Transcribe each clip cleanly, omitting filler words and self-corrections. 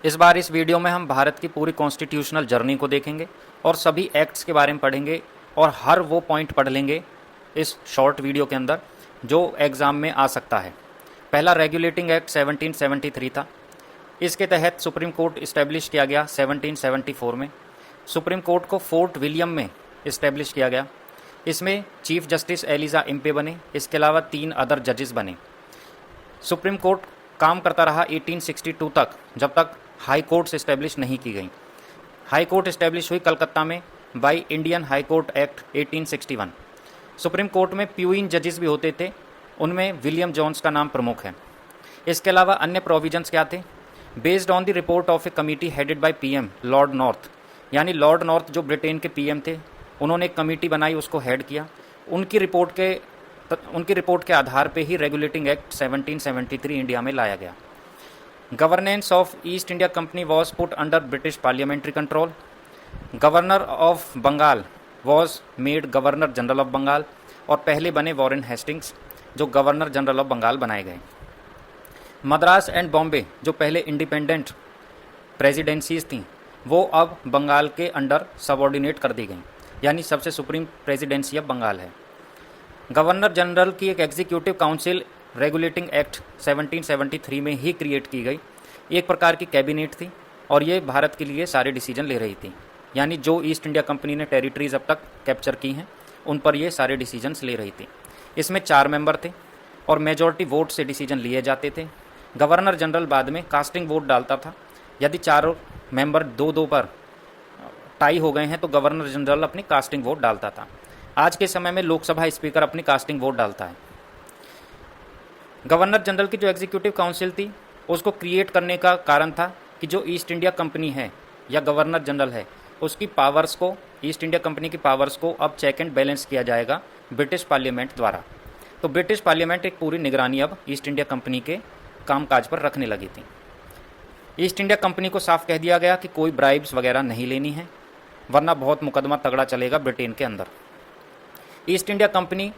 इस बार इस वीडियो में हम भारत की पूरी कॉन्स्टिट्यूशनल जर्नी को देखेंगे और सभी एक्ट्स के बारे में पढ़ेंगे और हर वो पॉइंट पढ़ लेंगे इस शॉर्ट वीडियो के अंदर जो एग्ज़ाम में आ सकता है। पहला रेगुलेटिंग एक्ट 1773 था। इसके तहत सुप्रीम कोर्ट इस्टेब्लिश किया गया 1774 में। सुप्रीम कोर्ट को फोर्ट विलियम में इस्टेब्लिश किया गया। इसमें चीफ जस्टिस एलिजा इम्पे बने। इसके अलावा 3 अदर जजेस बने। सुप्रीम कोर्ट काम करता रहा 1862 तक, जब तक हाई कोर्ट्स इस्टेब्लिश नहीं की गई। हाई कोर्ट इस्टेब्लिश हुई कलकत्ता में by Indian high court act 1861। Supreme court में प्यूइन जजेस भी होते थे, उनमें विलियम जॉन्स का नाम प्रमुख है। इसके अलावा अन्य प्रोविजंस क्या थे? Based on the report of A committee headed by PM Lord north, यानी लॉर्ड नॉर्थ जो ब्रिटेन के पीएम थे, उन्होंने एक कमेटी बनाई, उसको हेड किया। उनकी रिपोर्ट के आधार पे ही रेगुलेटिंग एक्ट 1773 इंडिया में लाया गया। Governance of East India Company was put under British parliamentary control. Governor of Bengal was made governor general of Bengal, और पहले बने वॉरेन हेस्टिंग्स जो गवर्नर जनरल ऑफ बंगाल बनाए गए। मद्रास एंड बॉम्बे जो पहले इंडिपेंडेंट प्रेसिडेंसीज थीं, वो अब बंगाल के अंडर सबऑर्डिनेट कर दी गई, यानी सबसे सुप्रीम प्रेसिडेंसी अब बंगाल है। गवर्नर जनरल की एक एग्जीक्यूटिव काउंसिल रेगुलेटिंग एक्ट 1773 में ही क्रिएट की गई। एक प्रकार की कैबिनेट थी और ये भारत के लिए सारे डिसीजन ले रही थी, यानी जो ईस्ट इंडिया कंपनी ने टेरिटरीज अब तक कैप्चर की हैं उन पर ये सारे डिसीजंस ले रही थी। इसमें 4 मेंबर थे और मेजॉरिटी वोट से डिसीजन लिए जाते थे। गवर्नर जनरल बाद में कास्टिंग वोट डालता था। यदि 4 मेंबर 2-2 पर टाई हो गए हैं तो गवर्नर जनरल अपनी कास्टिंग वोट डालता था। आज के समय में लोकसभा स्पीकर अपनी कास्टिंग वोट डालता है। गवर्नर जनरल की जो एग्जीक्यूटिव काउंसिल थी, उसको क्रिएट करने का कारण था कि जो ईस्ट इंडिया कंपनी है या गवर्नर जनरल है, उसकी पावर्स को, ईस्ट इंडिया कंपनी की पावर्स को अब चेक एंड बैलेंस किया जाएगा ब्रिटिश पार्लियामेंट द्वारा। तो ब्रिटिश पार्लियामेंट एक पूरी निगरानी अब ईस्ट इंडिया कंपनी के कामकाज पर रखने लगी थी। ईस्ट इंडिया कंपनी को साफ कह दिया गया कि कोई ब्राइब्स वगैरह नहीं लेनी है, वरना बहुत मुकदमा तगड़ा चलेगा ब्रिटेन के अंदर। ईस्ट इंडिया कंपनी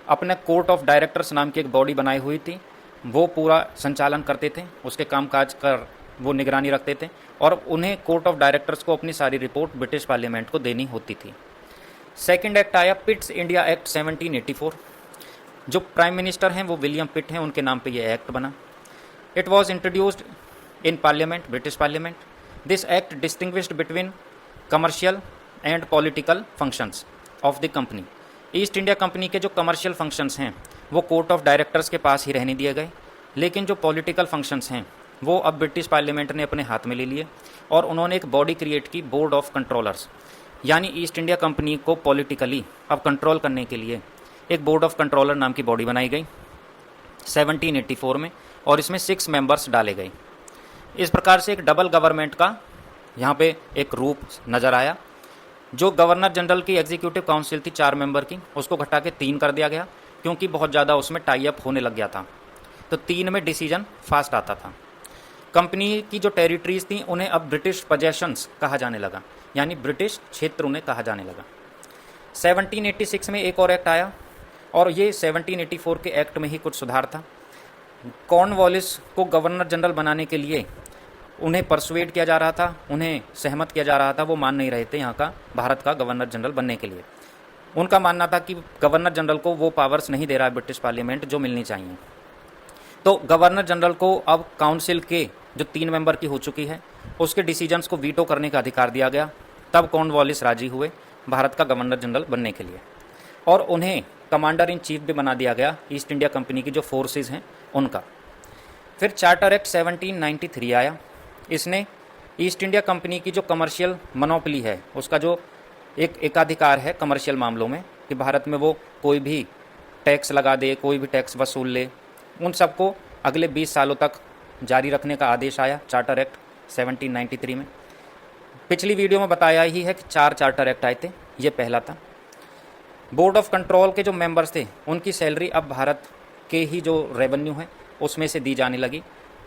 अपने कोर्ट ऑफ डायरेक्टर्स नाम की एक बॉडी बनाई हुई थी, वो पूरा संचालन करते थे, उसके कामकाज कर वो निगरानी रखते थे और उन्हें कोर्ट ऑफ डायरेक्टर्स को अपनी सारी रिपोर्ट ब्रिटिश पार्लियामेंट को देनी होती थी। सेकंड एक्ट आया पिट्स इंडिया एक्ट 1784। जो प्राइम मिनिस्टर हैं वो विलियम पिट हैं, उनके नाम पे ये एक्ट बना। It was introduced in parliament, British parliament. This act distinguished between commercial and political functions of the company. East India company के जो कमर्शियल फंक्शंस हैं वो कोर्ट ऑफ डायरेक्टर्स के पास ही रहने दिए गए, लेकिन जो पॉलिटिकल फंक्शंस हैं वो अब ब्रिटिश पार्लियामेंट ने अपने हाथ में ले लिए और उन्होंने एक बॉडी क्रिएट की, बोर्ड ऑफ कंट्रोलर्स, यानी ईस्ट इंडिया कंपनी को पॉलिटिकली अब कंट्रोल करने के लिए एक बोर्ड ऑफ कंट्रोलर नाम की बॉडी बनाई गई 1784 में, और इसमें 6 मेंबर्स डाले गए। इस प्रकार से एक डबल गवर्नमेंट का यहाँ पे एक रूप नज़र आया। जो गवर्नर जनरल की एग्जीक्यूटिव काउंसिल थी 4 मेंबर की, उसको घटा के 3 कर दिया गया, क्योंकि बहुत ज़्यादा उसमें टाई अप होने लग गया था, तो 3 में डिसीजन फास्ट आता था। कंपनी की जो टेरिटरीज थी उन्हें अब ब्रिटिश पजेशंस कहा जाने लगा, यानी ब्रिटिश क्षेत्र उन्हें कहा जाने लगा। 1786 में एक और एक्ट आया और ये 1784 के एक्ट में ही कुछ सुधार था। कॉर्नवालिस को गवर्नर जनरल बनाने के लिए उन्हें परसुएड किया जा रहा था, उन्हें सहमत किया जा रहा था, वो मान नहीं रहे थे यहाँ का भारत का गवर्नर जनरल बनने के लिए। उनका मानना था कि गवर्नर जनरल को वो पावर्स नहीं दे रहा है ब्रिटिश पार्लियामेंट जो मिलनी चाहिए। तो गवर्नर जनरल को अब काउंसिल के जो 3 मेंबर की हो चुकी है उसके डिसीजंस को वीटो करने का अधिकार दिया गया। तब कॉर्नवालिस राजी हुए भारत का गवर्नर जनरल बनने के लिए और उन्हें कमांडर इन चीफ भी बना दिया गया ईस्ट इंडिया कंपनी की जो फोर्सेज हैं उनका। फिर चार्टर एक्ट 1793 आया। इसने ईस्ट इंडिया कंपनी की जो कमर्शियल मोनोपोली है, उसका जो एक एकाधिकार है कमर्शियल मामलों में कि भारत में वो कोई भी टैक्स लगा दे, कोई भी टैक्स वसूल ले, उन सबको अगले 20 सालों तक जारी रखने का आदेश आया चार्टर एक्ट 1793 में। पिछली वीडियो में बताया ही है कि 4 चार्टर एक्ट आए थे, ये पहला था। बोर्ड ऑफ कंट्रोल के जो मेंबर्स थे उनकी सैलरी अब भारत के ही जो रेवेन्यू है उसमें से दी जाने लगी।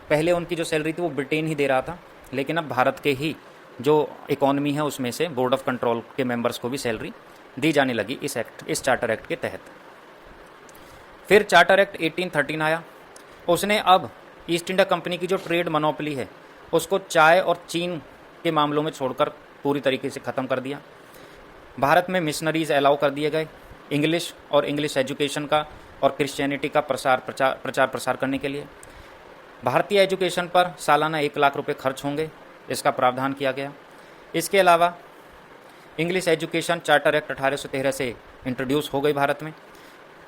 पहले उनकी जो सैलरी थी वो ब्रिटेन ही दे रहा था, लेकिन अब भारत के ही जो इकॉनमी है उसमें से बोर्ड ऑफ कंट्रोल के मेंबर्स को भी सैलरी दी जाने लगी इस चार्टर एक्ट के तहत। फिर चार्टर एक्ट 1813 आया। उसने अब ईस्ट इंडिया कंपनी की जो ट्रेड मोनोपोली है उसको चाय और चीन के मामलों में छोड़कर पूरी तरीके से ख़त्म कर दिया। भारत में मिशनरीज अलाउ कर दिए गए इंग्लिश और इंग्लिश एजुकेशन का और क्रिश्चियनिटी का प्रचार प्रसार करने के लिए। भारतीय एजुकेशन पर सालाना 1 लाख रुपए खर्च होंगे, इसका प्रावधान किया गया। इसके अलावा इंग्लिश एजुकेशन चार्टर एक्ट 1813 से इंट्रोड्यूस हो गई भारत में।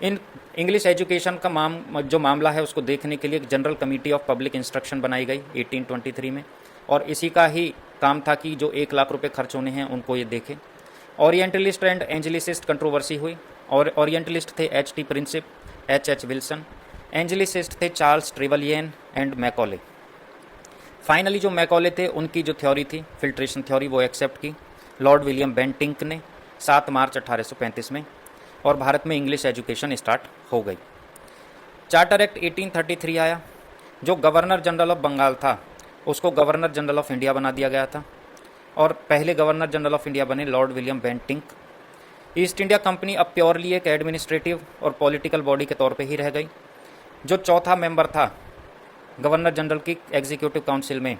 इन इंग्लिश एजुकेशन का जो मामला है उसको देखने के लिए एक general committee of public instruction बनाई गई 1823 में, और इसी का ही काम था कि जो 1 लाख रुपए खर्च होने हैं उनको ये देखें। ओरिएंटलिस्ट एंड एंजलिसिस्ट कंट्रोवर्सी हुई, और ओरिएंटलिस्ट थे H.T. Prinsep, H.H. विल्सन। एंजलिसिस्ट थे चार्ल्स ट्रेवलियन एंड मैकॉले। फाइनली जो मैकॉले थे उनकी जो थ्योरी थी फिल्ट्रेशन थ्योरी वो एक्सेप्ट की लॉर्ड विलियम बेंटिंक ने 7 मार्च 1835 में, और भारत में इंग्लिश एजुकेशन स्टार्ट हो गई। चार्टर एक्ट 1833 आया। जो गवर्नर जनरल ऑफ बंगाल था उसको गवर्नर जनरल ऑफ इंडिया बना दिया गया था, और पहले गवर्नर जनरल ऑफ इंडिया बने Lord William Bentinck. East India company अब प्योरली एक एडमिनिस्ट्रेटिव और पॉलिटिकल बॉडी के तौर पे ही रह गई। जो चौथा मेंबर था गवर्नर जनरल की एग्जीक्यूटिव काउंसिल में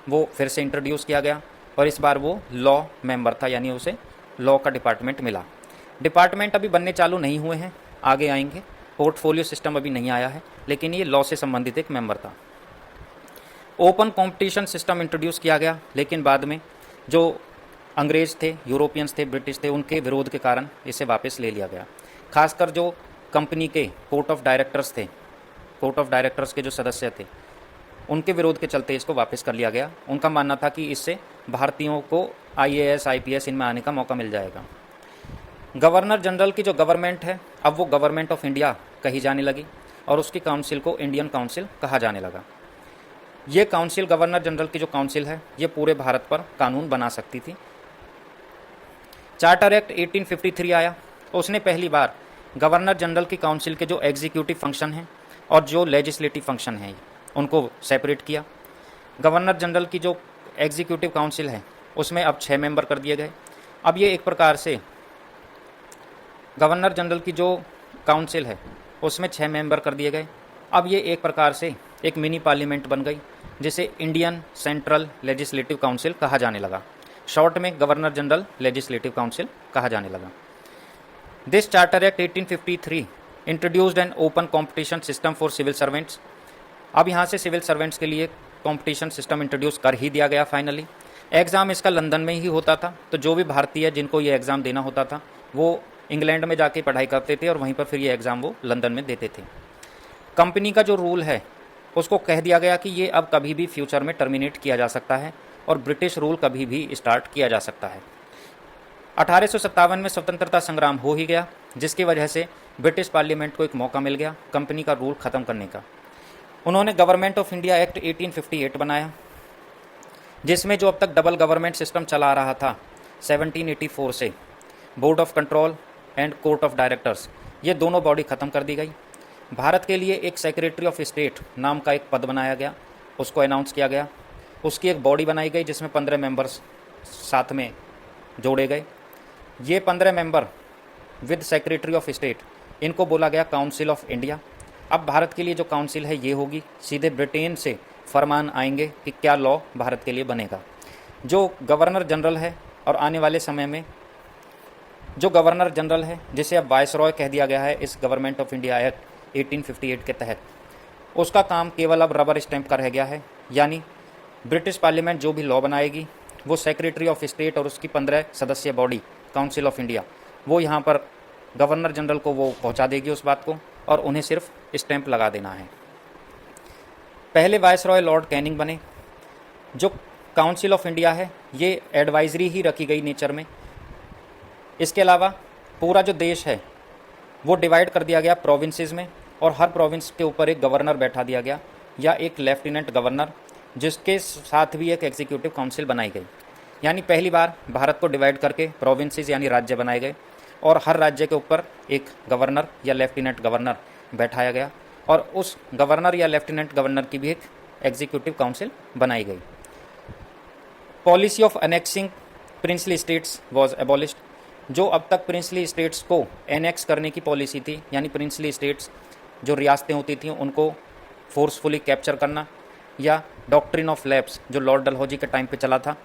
वो फिर से इंट्रोड्यूस किया गया, और इस बार वो लॉ मेंबर था, यानी उसे लॉ का डिपार्टमेंट मिला। डिपार्टमेंट अभी बनने चालू नहीं हुए हैं, आगे आएंगे। पोर्टफोलियो सिस्टम अभी नहीं आया है, लेकिन ये लॉ से संबंधित एक मेंबर था। ओपन कंपटीशन सिस्टम इंट्रोड्यूस किया गया, लेकिन बाद में जो अंग्रेज थे, यूरोपियंस थे, ब्रिटिश थे, उनके विरोध के कारण इसे वापस ले लिया गया। खासकर जो कंपनी के कोर्ट ऑफ डायरेक्टर्स थे, कोर्ट ऑफ डायरेक्टर्स के जो सदस्य थे, उनके विरोध के चलते इसको वापस कर लिया गया। उनका मानना था कि इससे भारतीयों को IAS IPS इनमें आने का मौका मिल जाएगा। गवर्नर जनरल की जो गवर्नमेंट है अब वो गवर्नमेंट ऑफ इंडिया कही जाने लगी, और उसकी काउंसिल को इंडियन काउंसिल कहा जाने लगा। ये काउंसिल, गवर्नर जनरल की जो काउंसिल है, ये पूरे भारत पर कानून बना सकती थी। चार्टर एक्ट 1853 आया। उसने पहली बार गवर्नर जनरल की काउंसिल के जो एग्जीक्यूटिव फंक्शन हैं और जो लेजिस्लेटिव फंक्शन हैं उनको सेपरेट किया। गवर्नर जनरल की जो एग्जीक्यूटिव काउंसिल है उसमें अब 6 मेंबर कर दिए गए। अब ये एक प्रकार से गवर्नर जनरल की जो काउंसिल है उसमें 6 मेंबर कर दिए गए। अब ये एक प्रकार से एक मिनी पार्लियामेंट बन गई, जिसे इंडियन सेंट्रल लेजिस्लेटिव काउंसिल कहा जाने लगा। शॉर्ट में गवर्नर जनरल लेजिस्लेटिव काउंसिल कहा जाने लगा। This charter act 1853 introduced an open competition system for civil servants. अब यहाँ से सिविल सर्वेंट्स के लिए कॉम्पिटिशन सिस्टम इंट्रोड्यूस कर ही दिया गया फाइनली। एग्ज़ाम इसका लंदन में ही होता था, तो जो भी भारतीय जिनको ये एग्ज़ाम देना होता था वो इंग्लैंड में जाके पढ़ाई करते थे और वहीं पर फिर ये एग्ज़ाम वो लंदन में देते थे। कंपनी का जो रूल है उसको कह दिया गया कि ये अब कभी भी फ्यूचर में टर्मिनेट किया जा सकता है, और ब्रिटिश रूल कभी भी स्टार्ट किया जा सकता है। 1857 में स्वतंत्रता संग्राम हो ही गया, जिसकी वजह से ब्रिटिश पार्लियामेंट को एक मौका मिल गया कंपनी का रूल ख़त्म करने का। उन्होंने गवर्नमेंट ऑफ इंडिया एक्ट 1858 बनाया, जिसमें जो अब तक डबल गवर्नमेंट सिस्टम चला आ रहा था 1784 से, board of control and court of directors, ये दोनों बॉडी ख़त्म कर दी गई। भारत के लिए एक सेक्रेटरी ऑफ स्टेट नाम का एक पद बनाया गया, उसको अनाउंस किया गया। उसकी एक बॉडी बनाई गई जिसमें 15 मेंबर्स साथ में जोड़े गए। ये 15 member with secretary of state, इनको बोला गया काउंसिल ऑफ इंडिया। अब भारत के लिए जो काउंसिल है ये होगी, सीधे ब्रिटेन से फरमान आएंगे कि क्या लॉ भारत के लिए बनेगा। जो गवर्नर जनरल है, और आने वाले समय में जो गवर्नर जनरल है, जिसे अब वायसरॉय कह दिया गया है इस गवर्नमेंट ऑफ इंडिया एक्ट 1858 के तहत, उसका काम केवल अब रबर स्टैंप का रह गया है। यानी ब्रिटिश पार्लियामेंट जो भी लॉ बनाएगी वो सेक्रेटरी ऑफ स्टेट और उसकी 15 सदस्यीय बॉडी काउंसिल ऑफ इंडिया, वो यहाँ पर गवर्नर जनरल को वो पहुँचा देगी उस बात को, और उन्हें सिर्फ स्टैंप लगा देना है। पहले वायसरॉय लॉर्ड कैनिंग बने। जो काउंसिल ऑफ इंडिया है ये एडवाइजरी ही रखी गई नेचर में। इसके अलावा पूरा जो देश है वो डिवाइड कर दिया गया प्रोविंसेस में, और हर प्रोविंस के ऊपर एक गवर्नर बैठा दिया गया या एक लेफ्टिनेंट गवर्नर, जिसके साथ भी एक एग्जीक्यूटिव काउंसिल बनाई गई। यानी पहली बार भारत को डिवाइड करके प्रोविंसेस यानी राज्य बनाए गए, और हर राज्य के ऊपर एक गवर्नर या लेफ्टिनेंट गवर्नर बैठाया गया, और उस गवर्नर या लेफ्टिनेंट गवर्नर की भी एक एग्जीक्यूटिव काउंसिल बनाई गई। Policy of annexing princely states was abolished. जो अब तक प्रिंसली स्टेट्स को एनेक्स करने की पॉलिसी थी, यानी प्रिंसली स्टेट्स जो रियासतें होती थीं उनको फोर्सफुली कैप्चर करना, या डॉक्ट्रिन ऑफ लैप्स जो लॉर्ड डलहौजी के टाइम पे चला था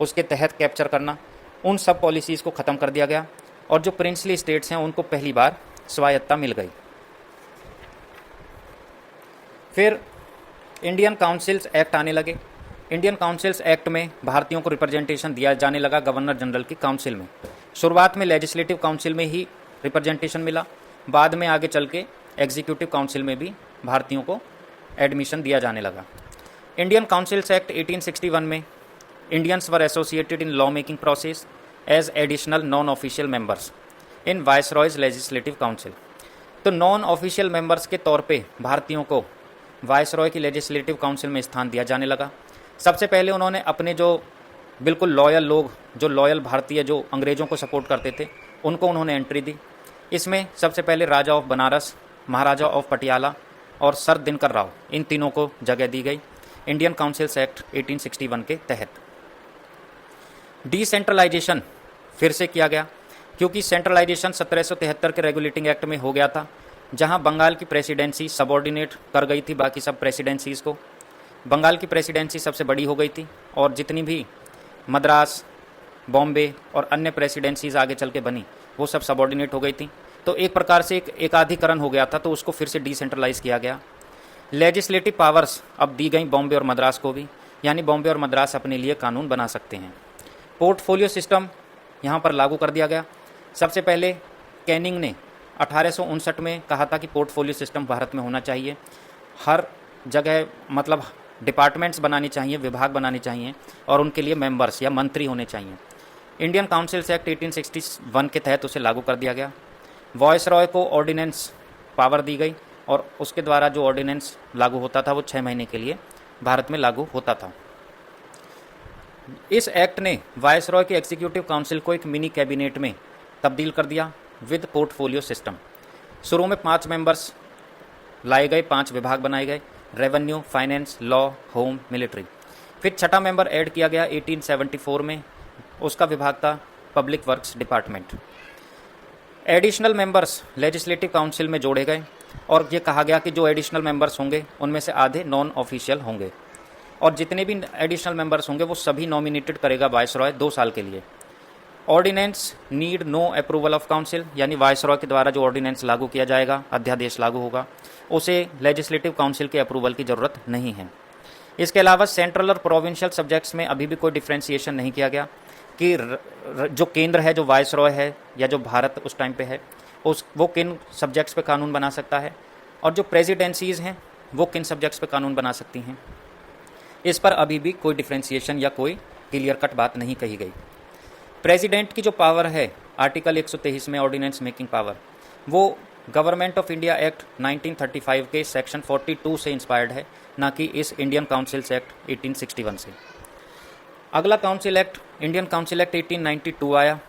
उसके तहत कैप्चर करना, उन सब पॉलिसीज़ को ख़त्म कर दिया गया और जो प्रिंसली स्टेट्स हैं उनको पहली बार स्वायत्तता मिल गई। फिर इंडियन काउंसिल्स एक्ट आने लगे। इंडियन काउंसिल्स एक्ट में भारतीयों को रिप्रेजेंटेशन दिया जाने लगा गवर्नर जनरल की काउंसिल में। शुरुआत में लेजिस्लेटिव काउंसिल में ही रिप्रेजेंटेशन मिला, बाद में आगे चल के एग्जीक्यूटिव काउंसिल में भी भारतीयों को एडमिशन दिया जाने लगा। इंडियन काउंसिल्स एक्ट 1861 में Indians were associated in law making process as additional non official members in viceroy's legislative council. तो नॉन ऑफिशियल मेंबर्स के तौर पे भारतीयों को वायसरॉय की लेजिस्लेटिव काउंसिल में स्थान दिया जाने लगा। सबसे पहले उन्होंने अपने जो बिल्कुल लॉयल लोग, जो लॉयल भारतीय जो अंग्रेज़ों को सपोर्ट करते थे, उनको उन्होंने एंट्री दी। इसमें सबसे पहले राजा ऑफ बनारस, महाराजा ऑफ पटियाला और सर दिनकर राव, इन तीनों को जगह दी गई इंडियन काउंसिल्स एक्ट 1861 के तहत। डिसेंट्रलाइजेशन फिर से किया गया क्योंकि सेंट्रलाइजेशन 1773 के रेगुलेटिंग एक्ट में हो गया था, जहां बंगाल की प्रेसिडेंसी सबॉर्डिनेट कर गई थी बाकी सब प्रेसिडेंसीज़ को। बंगाल की प्रेसिडेंसी सबसे बड़ी हो गई थी और जितनी भी मद्रास, बॉम्बे और अन्य प्रेसिडेंसीज़ आगे चल के बनी वो सब सबॉर्डिनेट हो गई थी। तो एक प्रकार से एक एकाधिकरण हो गया था, तो उसको फिर से डिसेंट्रलाइज़ किया गया। लेजिस्लेटिव पावर्स अब दी गई बॉम्बे और मद्रास को भी, यानी बॉम्बे और मद्रास अपने लिए कानून बना सकते हैं। पोर्टफोलियो सिस्टम यहाँ पर लागू कर दिया गया। सबसे पहले कैनिंग ने 1859 में कहा था कि पोर्टफोलियो सिस्टम भारत में होना चाहिए, हर जगह मतलब डिपार्टमेंट्स बनानी चाहिए, विभाग बनाने चाहिए और उनके लिए मेंबर्स या मंत्री होने चाहिए। इंडियन काउंसिल्स एक्ट 1861 के तहत उसे लागू कर दिया गया। वॉयसरॉय को ऑर्डिनेंस पावर दी गई और उसके द्वारा जो ऑर्डिनेंस लागू होता था वो 6 महीने के लिए भारत में लागू होता था। इस एक्ट ने वायसरॉय के एग्जीक्यूटिव काउंसिल को एक मिनी कैबिनेट में तब्दील कर दिया विद पोर्टफोलियो सिस्टम। शुरू में 5 मेंबर्स लाए गए, 5 विभाग बनाए गए, revenue, finance, law, home, military. फिर छठा मेंबर ऐड किया गया 1874 में, उसका विभाग था public works department. Additional members legislative council में जोड़े गए और ये कहा गया कि जो एडिशनल मेंबर्स होंगे उनमें से आधे नॉन ऑफिशियल होंगे और जितने भी एडिशनल मेंबर्स होंगे वो सभी नॉमिनेटेड करेगा वायसरॉय 2 साल के लिए। Ordinance need no approval of council, यानी वायसरॉय के द्वारा जो ऑर्डिनेंस लागू किया जाएगा, अध्यादेश लागू होगा, उसे लेजिस्लेटिव काउंसिल के अप्रूवल की ज़रूरत नहीं है। इसके अलावा सेंट्रल और प्रोविंशियल सब्जेक्ट्स में अभी भी कोई डिफ्रेंशिएशन नहीं किया गया कि जो केंद्र है, जो वायसरॉय है या जो भारत उस टाइम पे है, वो किन सब्जेक्ट्स पे कानून बना सकता है और जो प्रेसिडेंसीज़ हैं वो किन सब्जेक्ट्स पे कानून बना सकती हैं। इस पर अभी भी कोई डिफ्रेंशिएशन या कोई क्लियर कट बात नहीं कही गई। प्रेसिडेंट की जो पावर है आर्टिकल 123 में ऑर्डिनेंस मेकिंग पावर, वो गवर्नमेंट ऑफ इंडिया एक्ट 1935 के सेक्शन 42 से इंस्पायर्ड है, ना कि इस इंडियन काउंसिल्स एक्ट 1861 से। अगला council act Indian council act 1892 आया।